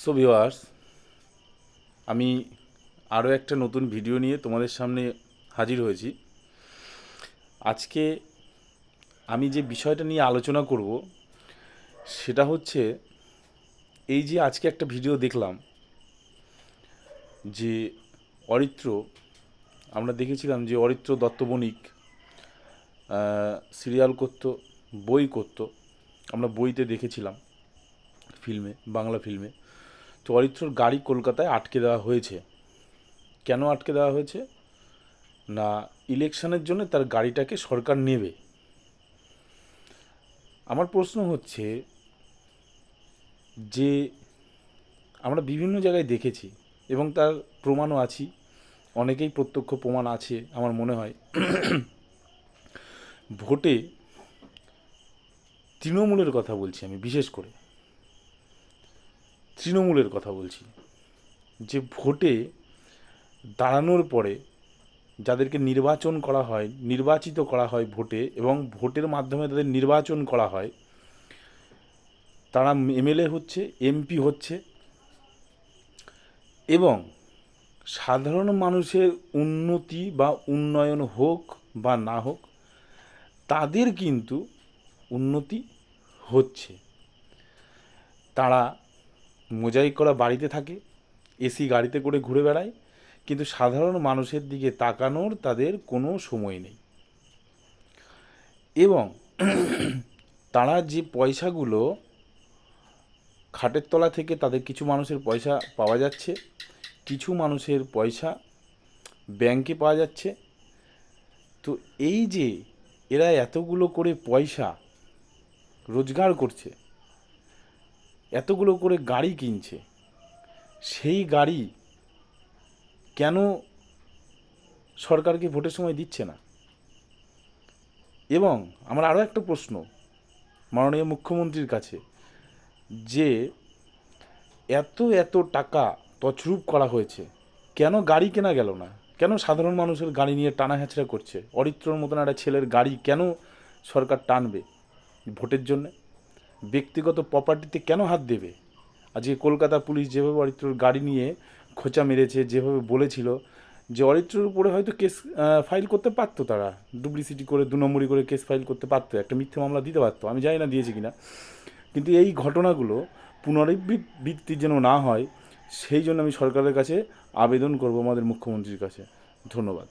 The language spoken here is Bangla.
সো ভিউয়ার্স, আমি আরও একটা নতুন ভিডিও নিয়ে তোমাদের সামনে হাজির হয়েছি। আজকে আমি যে বিষয়টা নিয়ে আলোচনা করব সেটা হচ্ছে এই যে আজকে একটা ভিডিও দেখলাম যে অরিত্র, আমরা দেখেছিলাম যে অরিত্র দত্ত বণিক সিরিয়াল করতো, বই করতো, আমরা বইতে দেখেছিলাম, ফিল্মে, বাংলা ফিল্মে। তো অরিত্রর গাড়ি কলকাতায় আটকে দেওয়া হয়েছে। কেন আটকে দেওয়া হয়েছে না, ইলেকশনের জন্য তার গাড়িটাকে সরকার নেবে। আমার প্রশ্ন হচ্ছে যে আমরা বিভিন্ন জায়গায় দেখেছি এবং তার প্রমাণও আছি, অনেকেই প্রত্যক্ষ প্রমাণ আছে আমার মনে হয়। ভোটে তৃণমূলের কথা বলছি, আমি বিশেষ করে তৃণমূলের কথা বলছি, যে ভোটে দাঁড়ানোর পরে যাদেরকে নির্বাচন করা হয়, নির্বাচিত করা হয় ভোটে, এবং ভোটের মাধ্যমে তাদের নির্বাচন করা হয়, তারা এমএলএ হচ্ছে, এমপি হচ্ছে, এবং সাধারণ মানুষের উন্নতি বা উন্নয়ন হোক বা না হোক, তাদের কিন্তু উন্নতি হচ্ছে। তারা মোজাইক করা বাড়িতে থাকে, এসি গাড়িতে করে ঘুরে বেড়ায়, কিন্তু সাধারণ মানুষের দিকে তাকানোর তাদের কোনো সময় নেই। এবং তারা যে পয়সাগুলো খাটের তলা থেকে, তাদের কিছু মানুষের পয়সা পাওয়া যাচ্ছে, কিছু মানুষের পয়সা ব্যাংকে পাওয়া যাচ্ছে। তো এই যে এরা এতগুলো করে পয়সা রোজগার করছে, এতগুলো করে গাড়ি কিনছে, সেই গাড়ি কেন সরকারকে ভোটের সময় দিচ্ছে না? এবং আমার আরও একটা প্রশ্ন মাননীয় মুখ্যমন্ত্রীর কাছে, যে এত এত টাকা তছরূপ করা হয়েছে, কেন গাড়ি কেনা গেল না? কেন সাধারণ মানুষের গাড়ি নিয়ে টানা হ্যাচড়া করছে? অরিত্রর মতন একটা ছেলের গাড়ি কেন সরকার টানবে ভোটের জন্য? ব্যক্তিগত প্রপার্টিতে কেন হাত দেবে? আজকে কলকাতা পুলিশ যেভাবে অরিত্রর গাড়ি নিয়ে খোঁচা মেরেছে, যেভাবে বলেছিল যে অরিত্রর উপরে হয়তো কেস ফাইল করতে পারতো, তারা ডুপ্লিসিটি করে, 2 নম্বরি করে কেস ফাইল করতে পারতো, একটা মিথ্যে মামলা দিতে পারতো, আমি জানি না দিয়েছে কিনা। কিন্তু এই ঘটনাগুলো পুনরাবৃত্তি যেন না হয়, সেই জন্য আমি সরকারের কাছে আবেদন করব, আমাদের মুখ্যমন্ত্রীর কাছে। ধন্যবাদ।